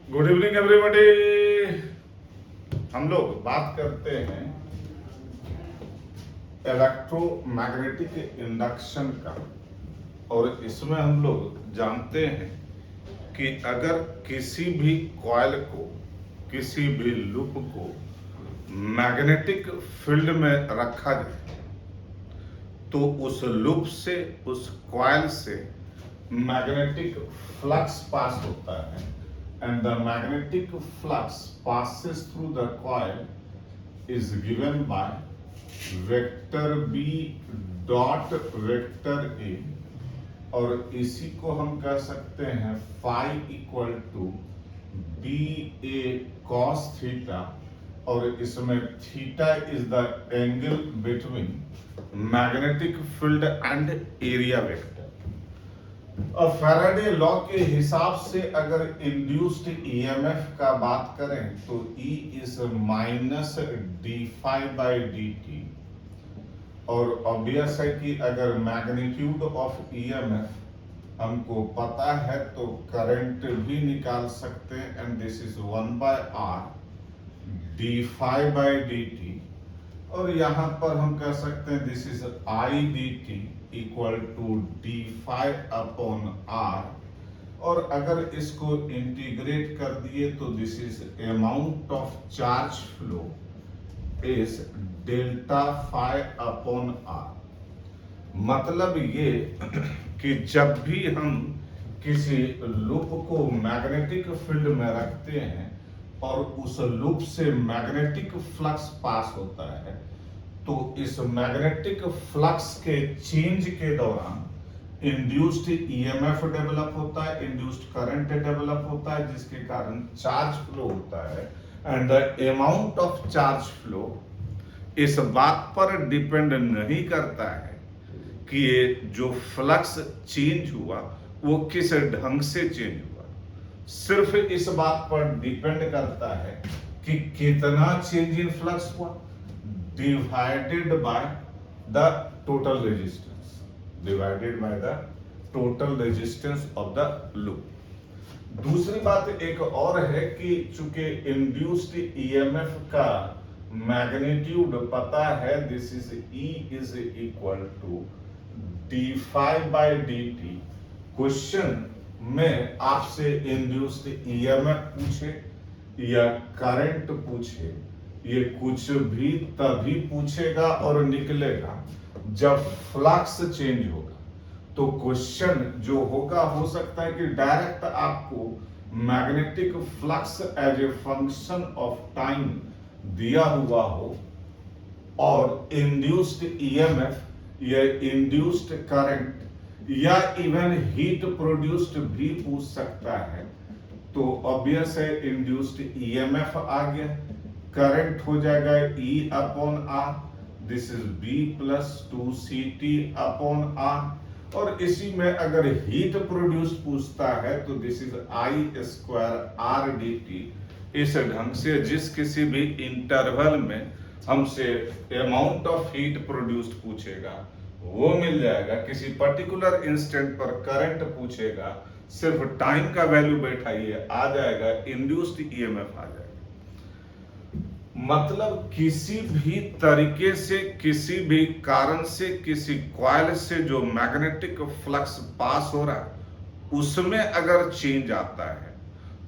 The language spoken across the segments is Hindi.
Good evening everybody. हम लोग बात करते हैं इलेक्ट्रोमैग्नेटिक इंडक्शन का, और इसमें हम लोग जानते हैं कि अगर किसी भी कॉइल को, किसी भी लूप को मैग्नेटिक फील्ड में रखा जाए तो उस लूप से, उस कॉइल से मैग्नेटिक फ्लक्स पास होता है, and the magnetic flux passes through the coil is given by vector B dot vector A, और इसी को हम कह सकते हैं phi equal to B A cos theta, और इसमें theta is the angle between magnetic field and area vector. और फैराडे लॉ के हिसाब से अगर इंड्यूस्ड ईएमएफ का बात करें तो E is minus d phi by d t, और ऑब्वियस है कि अगर मैग्नीट्यूड ऑफ ईएमएफ हमको पता है तो करंट भी निकाल सकते हैं, and this is 1/r d phi by d t, और यहां पर हम कह सकते हैं this is I d t equal to d phi upon R, और अगर इसको इंटीग्रेट कर दिए तो this is amount of charge flow is delta phi upon R. मतलब ये कि जब भी हम किसी लूप को मैग्नेटिक फील्ड में रखते हैं और उस लूप से मैग्नेटिक फ्लक्स पास होता है तो इस मैग्नेटिक फ्लक्स के चेंज के दौरान इंड्यूस्ड ईएमएफ डेवलप होता है, इंड्यूस्ड करंट डेवलप होता है, जिसके कारण चार्ज फ्लो होता है, and the amount of charge flow इस बात पर डिपेंड नहीं करता है कि ये जो फ्लक्स चेंज हुआ वो किस ढंग से चेंज हुआ, सिर्फ इस बात पर डिपेंड करता है कि कितना चेंज इन फ्लक्स हुआ divided by the total resistance, divided by the total resistance of the loop। दूसरी बात एक और है कि चूंकि इंड्यूस्ड ईएमएफ का मैग्नीट्यूड पता है, this is E is equal to d phi by d t. Question में आपसे इंड्यूस्ड ईएमएफ पूछे या करंट पूछे, ये कुछ भी तभी पूछेगा और निकलेगा जब फ्लक्स चेंज होगा। तो क्वेश्चन जो होगा हो सकता है कि डायरेक्ट आपको magnetic flux as a function of time दिया हुआ हो, और इंड्यूस्ड ईएमएफ या इंड्यूस्ड करंट या इवन हीट प्रोड्यूस्ड भी पूछ सकता है। तो ऑब्वियस है इंड्यूस्ड ईएमएफ आ गया, करंट हो जाएगा E upon R, this is B plus 2CT upon R, और इसी में अगर हीट प्रोड्यूस पूछता है तो this is I square R d t. इस ढंग से जिस किसी भी इंटरवल में हमसे अमाउंट ऑफ हीट प्रोड्यूस्ड पूछेगा वो मिल जाएगा, किसी पर्टिकुलर इंस्टेंट पर करंट पूछेगा सिर्फ टाइम का वैल्यू बैठाइए आ जाएगा, इंड्यूस्ड ईएमएफ आ जाएगा। मतलब किसी भी तरीके से, किसी भी कारण से, किसी कॉइल से जो मैग्नेटिक फ्लक्स पास हो रहा है उसमें अगर चेंज आता है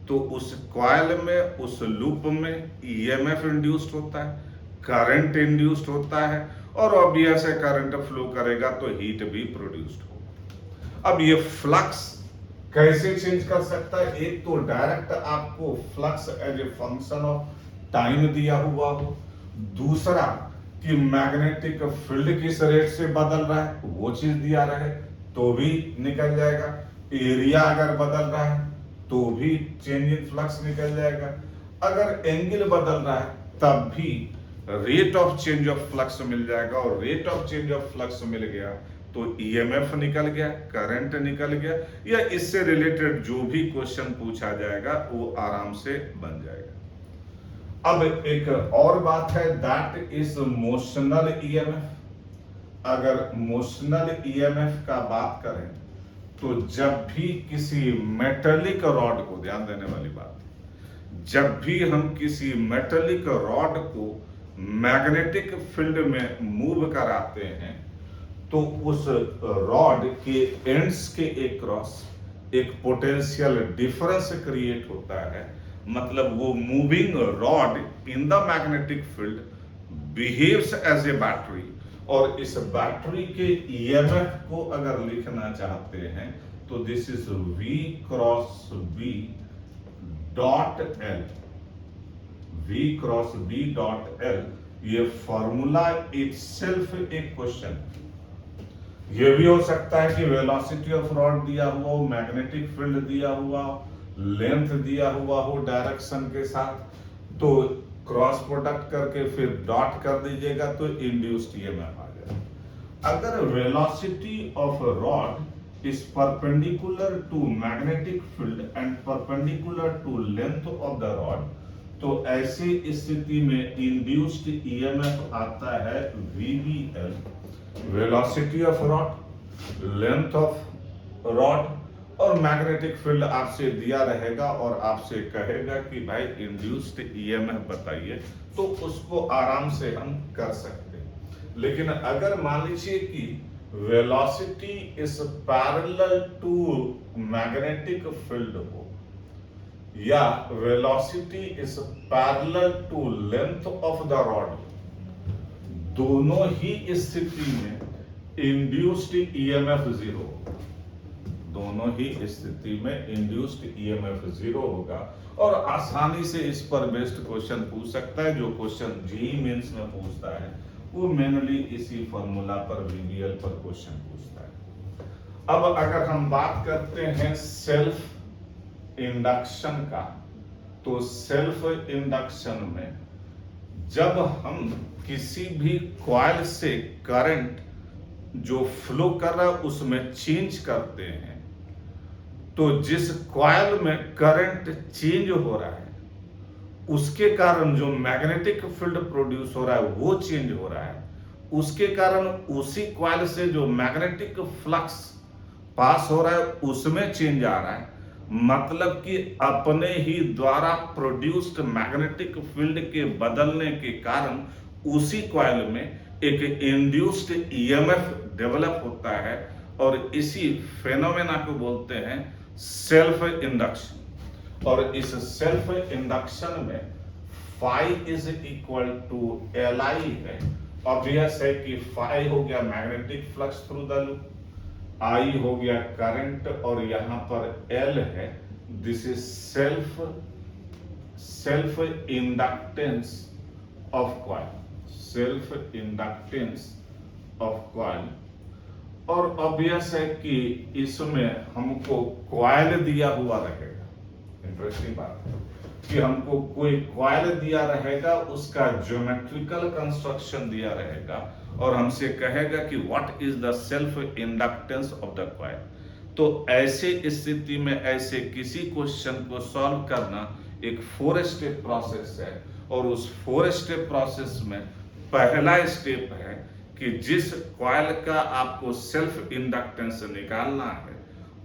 तो उस कॉइल में, उस लूप में ईएमएफ इंड्यूस्ड होता है, करंट इंड्यूस्ड होता है, और ऑब्वियस है करंट फ्लो करेगा तो हीट भी प्रोड्यूस्ड होगा। अब ये फ्लक्स कैसे चेंज कर सकता है? एक तो डायरेक्ट आपको flux as a function of time दिया हुआ हो, दूसरा कि मैग्नेटिक फील्ड किस रेट से बदल रहा है वो चीज दिया रहे तो भी निकल जाएगा, एरिया अगर बदल रहा है तो भी चेंज इन फ्लक्स निकल जाएगा, अगर एंगल बदल रहा है तब भी rate of change of flux मिल जाएगा, और rate of change of flux मिल गया तो ईएमएफ निकल गया, करंट निकल गया, या इससे रिलेटेड जो भी क्वेश्चन पूछा जाएगा वो आराम से बन जाएगा। अब एक और बात है, दैट इज मोशनल ईएमएफ। अगर मोशनल ईएमएफ का बात करें तो जब भी किसी मेटेलिक रॉड को, ध्यान देने वाली बात, जब भी हम किसी मेटेलिक रॉड को मैग्नेटिक फील्ड में मूव कराते हैं तो उस रॉड के एंड्स के एक्रॉस एक पोटेंशियल डिफरेंस क्रिएट होता है। मतलब वो moving rod in the magnetic field behaves as a battery, और इस बैटरी के ईएमएफ को अगर लिखना चाहते हैं तो this is V cross B dot L। V cross B dot L, ये फॉर्मूला इटसेल्फ एक क्वेश्चन। ये भी हो सकता है कि वेलोसिटी ऑफ रॉड दिया हुआ हो, मैग्नेटिक फील्ड दिया हुआ, लेंथ दिया हुआ हो डायरेक्शन के साथ, तो क्रॉस प्रोडक्ट करके फिर डॉट कर दीजिएगा तो इंड्यूस्ड ईएमएफ आ जाएगा। अगर velocity of rod is perpendicular to magnetic field and perpendicular to length of the rod, तो ऐसी स्थिति में इंड्यूस्ड ईएमएफ आता है VBL, velocity of rod, length of rod, और मैग्नेटिक फील्ड आपसे दिया रहेगा और आपसे कहेगा कि भाई इंड्यूस्ड ईएमएफ बताइए, तो उसको आराम से हम कर सकते हैं। लेकिन अगर मान लीजिए कि velocity is parallel to magnetic field हो या velocity is parallel to length of the rod, दोनों ही स्थिति में इंड्यूस्ड ईएमएफ जीरो, दोनों ही स्थिति में इंड्यूस्ड ईएमएफ जीरो होगा। और आसानी से इस पर बेस्ड क्वेश्चन पूछ सकता है, जो क्वेश्चन जेईई मेंस में पूछता है वो मेनली इसी फॉर्मूला पर VBL पर क्वेश्चन पूछता है। अब अगर हम बात करते हैं सेल्फ इंडक्शन का, तो सेल्फ इंडक्शन में जब हम किसी भी कॉइल से करंट जो फ्लो कर रहा है उसमें चेंज करते हैं, तो जिस कॉइल में करंट चेंज हो रहा है उसके कारण जो मैग्नेटिक फील्ड प्रोड्यूस हो रहा है वो चेंज हो रहा है, उसके कारण उसी कॉइल से जो मैग्नेटिक फ्लक्स पास हो रहा है उसमें चेंज आ रहा है। मतलब कि अपने ही द्वारा प्रोड्यूस्ड मैग्नेटिक फील्ड के बदलने के कारण उसी कॉइल में एक इंड्यूस्ड ईएमएफ डेवलप होता है, और इसी फेनोमेना को बोलते हैं सेल्फ इंडक्शन। और इस सेल्फ इंडक्शन में phi is equal to LI है। ऑब्वियस है कि फाई हो गया magnetic flux through the loop, I हो गया करंट, और यहां पर L है, this is self inductance of coil, self inductance of coil. और ऑब्वियस है कि इसमें हमको कॉइल दिया हुआ रहेगा। इंटरेस्टिंग बात है कि हमको कोई कॉइल दिया रहेगा, उसका ज्योमेट्रिकल कंस्ट्रक्शन दिया रहेगा और हमसे कहेगा कि what is the self inductance of the coil. तो ऐसे स्थिति में ऐसे किसी क्वेश्चन को सॉल्व करना एक 4 स्टेप प्रोसेस है, और उस 4 स्टेप प्रोसेस में पहला स्टेप है कि जिस कॉइल का आपको सेल्फ इंडक्टेंस निकालना है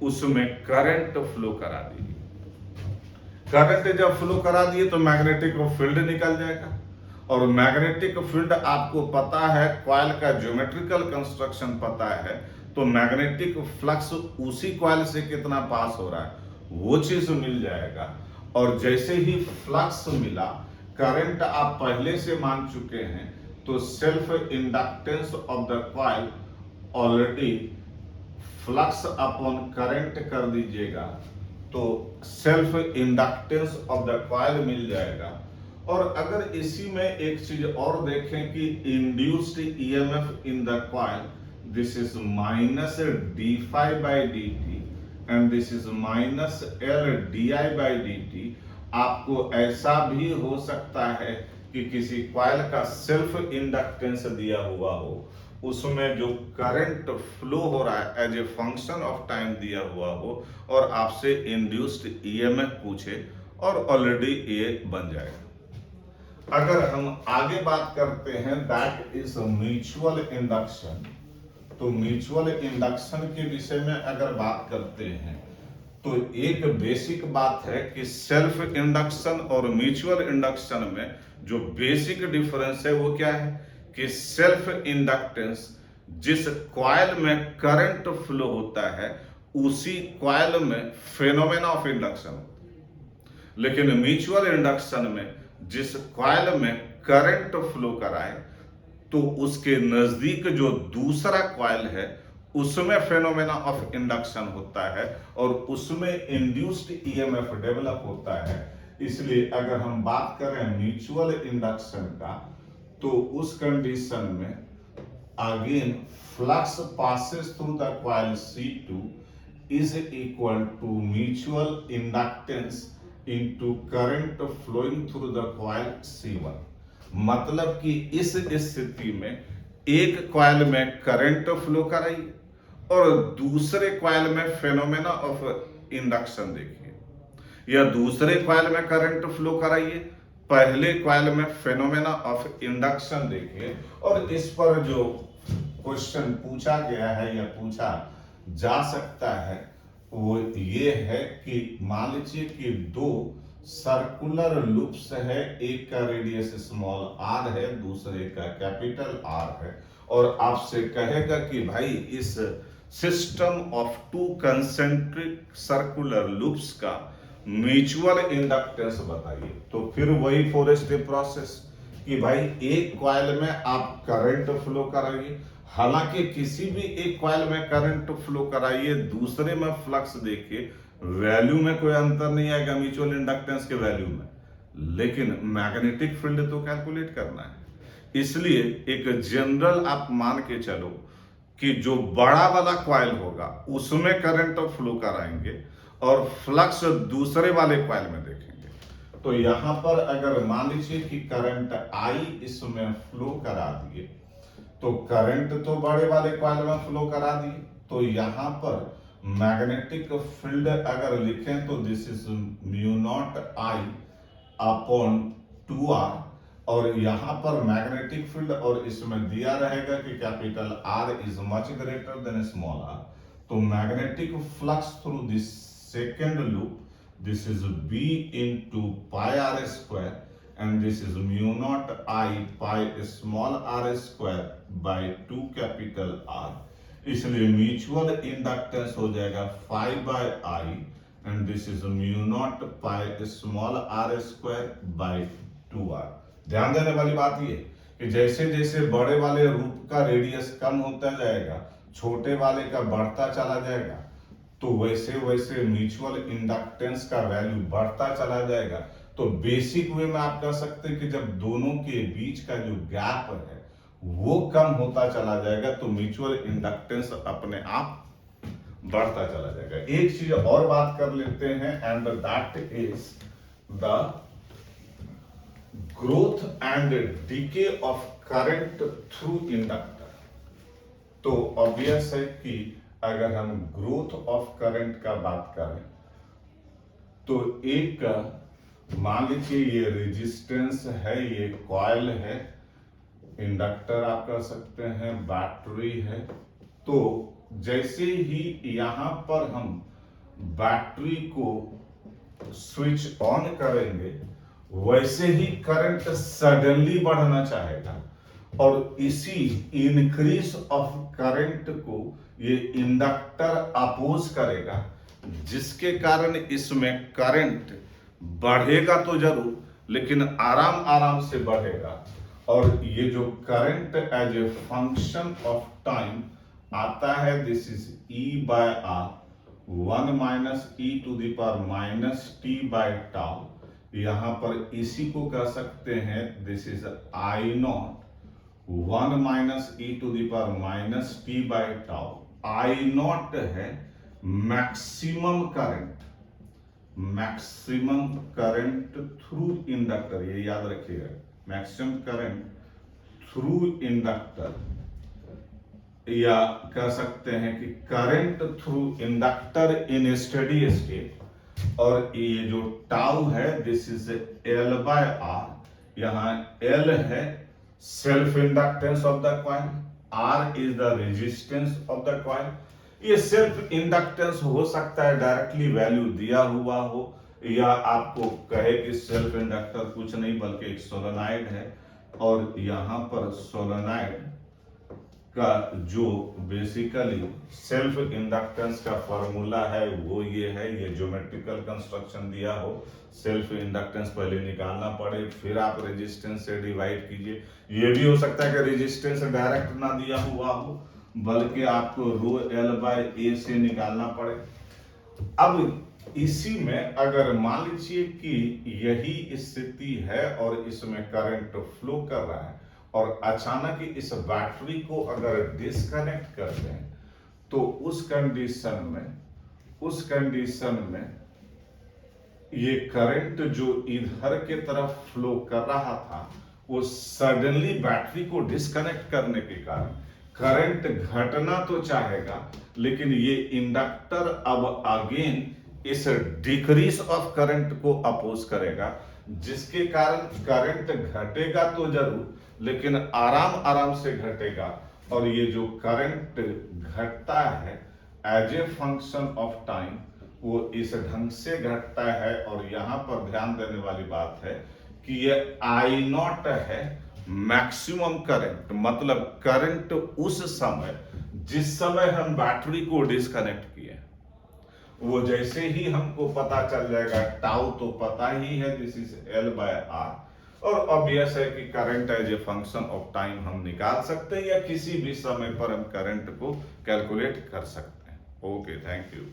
उसमें करंट फ्लो करा दीजिए। करंट जब फ्लो करा दिए तो मैग्नेटिक फील्ड निकल जाएगा, और मैग्नेटिक फील्ड आपको पता है, कॉइल का ज्योमेट्रिकल कंस्ट्रक्शन पता है, तो मैग्नेटिक फ्लक्स उसी कॉइल से कितना पास हो रहा है वो चीज मिल जाएगा। और जैसे ही फ्लक्स मिला, करंट आप पहले से मान चुके हैं, तो self inductance of the coil already flux upon current कर दीजिएगा, तो self inductance of the coil मिल जाएगा। और अगर इसी में एक चीज और देखें कि induced EMF in the coil, this is minus d∅dt and this is minus L/di/dt। आपको ऐसा भी हो सकता है कि किसी कॉइल का सेल्फ इंडक्टेंस दिया हुआ हो, उसमें जो करंट फ्लो हो रहा है as a function of time दिया हुआ हो, और आपसे इंड्यूस्ड ईएमएफ पूछे, और ऑलरेडी ये बन जाएगा। अगर हम आगे बात करते हैं दैट इज म्यूचुअल इंडक्शन, तो म्यूचुअल इंडक्शन के विषय में अगर बात करते हैं तो एक बेसिक बात है कि सेल्फ इंडक्शन और म्यूचुअल इंडक्शन में जो बेसिक डिफरेंस है वो क्या है कि सेल्फ इंडक्टेंस जिस कॉइल में करंट फ्लो होता है उसी कॉइल में फेनोमेना ऑफ इंडक्शन, लेकिन म्यूचुअल इंडक्शन में जिस कॉइल में करंट फ्लो कराए तो उसके नजदीक जो दूसरा कॉइल है उसमें फेनोमेना ऑफ इंडक्शन होता है और उसमें इंड्यूस्ड ईएमएफ डेवलप होता है। इसलिए अगर हम बात करें म्यूचुअल इंडक्शन का तो उस कंडीशन में again flux passes through the coil C2 is equal to mutual inductance into current flowing through the coil C1। मतलब कि इस स्थिति में एक कॉइल में करंट फ्लो कराइए और दूसरे कॉइल में फेनोमेना ऑफ इंडक्शन देखिए, या दूसरे कॉइल में करंट फ्लो कराइए, पहले कॉइल में फेनोमेना ऑफ इंडक्शन देखिए। और इस पर जो क्वेश्चन पूछा गया है या पूछा जा सकता है वो ये है कि मान लीजिए कि दो सर्कुलर लूप्स है, एक का रेडियस स्मॉल आर है, दूसरे का कैपिटल आर है, और आपसे कहेगा कि भाई इस system of two concentric circular loops का म्यूचुअल इंडक्टेंस बताइए। तो फिर वही फोर स्टेप प्रोसेस कि भाई एक कॉइल में आप करंट फ्लो कराइए, हालांकि किसी भी एक कॉइल में करंट फ्लो कराइए, दूसरे में फ्लक्स देखिए, वैल्यू में कोई अंतर नहीं आएगा म्यूचुअल इंडक्टेंस के वैल्यू में, लेकिन मैग्नेटिक फील्ड तो कैलकुलेट करना है। इसलिए एक जनरल आप मान के चलो कि जो बड़ा वाला कॉइल होगा उसमें करंट फ्लो कराएंगे और फ्लक्स दूसरे वाले कॉइल में देखेंगे। तो यहां पर अगर मान लीजिए कि करंट आई इसमें फ्लो करा दिए तो करंट तो बड़े वाले कॉइल में फ्लो करा दिए, तो यहां पर मैग्नेटिक फील्ड अगर लिखें तो this is mu not I upon 2r, और यहां पर मैग्नेटिक फील्ड और इसमें दिया रहेगा कि capital R is much greater than small R, तो magnetic flux through this second loop this is b into pi r square and this is mu naught I pi small r square by 2 capital R। इसलिए म्यूचुअल इंडक्टेंस हो जाएगा 5 by I and this is mu naught pi small r square by 2r। ध्यान देने वाली बात ये कि जैसे जैसे बड़े वाले रूप का रेडियस कम होता जाएगा, छोटे वाले का बढ़ता चला जाएगा, तो वैसे वैसे म्यूचुअल इंडक्टेंस का वैल्यू बढ़ता चला जाएगा। तो बेसिक वे में आप कह सकते हैं कि जब दोनों के बीच का जो गैप है वो कम होता चला जाएगा तो म्यूचुअल इंडक्टेंस अपने आप बढ़ता चला जाएगा। एक चीज और बात कर लेते हैं and that is the growth and DK of current through inductor. तो ऑब्वियस है कि अगर हम ग्रोथ ऑफ करंट का बात करें तो एक मान लीजिए ये रेजिस्टेंस है, ये कॉइल है, इंडक्टर आप कह सकते हैं, बैटरी है। तो जैसे ही यहां पर हम बैटरी को स्विच ऑन करेंगे वैसे ही करंट सडनली बढ़ना चाहेगा और इसी इंक्रीज ऑफ करंट को ये इंडक्टर अपोज करेगा, जिसके कारण इसमें करंट बढ़ेगा तो जरूर लेकिन आराम आराम से बढ़ेगा। और ये जो current as a function of time आता है this is E by R 1 minus e to the power minus t by tau। यहां पर इसी को कह सकते हैं this is I not 1 minus e to the power minus t by tau। I not है मैक्सिमम करंट थ्रू इंडक्टर, ये याद रखिएगा, मैक्सिमम करंट थ्रू इंडक्टर, या कह सकते हैं कि करंट थ्रू इंडक्टर इन स्टेडी स्टेट। और ये जो टाउ है this is L by R, यहां L है self inductance of the coil, R is the resistance of the coil। ये सेल्फ इंडक्टेंस हो सकता है डायरेक्टली वैल्यू दिया हुआ हो, या आपको कहे कि सेल्फ इंडक्टर कुछ नहीं बल्कि एक सोलेनॉइड है, और यहां पर सोलेनॉइड का जो बेसिकली सेल्फ इंडक्टेंस का फॉर्मूला है वो ये है, ये ज्योमेट्रिकल कंस्ट्रक्शन दिया हो, सेल्फ इंडक्टेंस पहले निकालना पड़े, फिर आप रेजिस्टेंस से डिवाइड कीजिए। ये भी हो सकता है कि रेजिस्टेंस डायरेक्ट ना दिया हुआ हो बल्कि आपको रो एल बाय ए से निकालना पड़े। अब इसी में अगर मान लीजिए कि यही स्थिति है और इसमें करंट फ्लो कर रहा है और अचानक ही इस बैटरी को अगर डिस्कनेक्ट कर दें, तो उस कंडीशन में ये करंट जो इधर के तरफ फ्लो कर रहा था वो सडनली बैटरी को डिस्कनेक्ट करने के कारण करंट घटना तो चाहेगा, लेकिन ये इंडक्टर अब अगेन इस डिक्रीज ऑफ करंट को अपोज करेगा, जिसके कारण करंट घटेगा तो जरूर लेकिन आराम आराम से घटेगा। और ये जो करंट घटता है as a function of time वो इस ढंग से घटता है। और यहां पर ध्यान देने वाली बात है कि ये आई नॉट है मैक्सिमम करंट, मतलब करंट उस समय जिस समय हम बैटरी को डिस्कनेक्ट किए, वो जैसे ही हमको पता चल जाएगा, टाउ तो पता ही है, this is L by R, और ऑब्वियस है कि current as a function of time हम निकाल सकते हैं या किसी भी समय पर हम करंट को कैलकुलेट कर सकते हैं। Okay, thank you.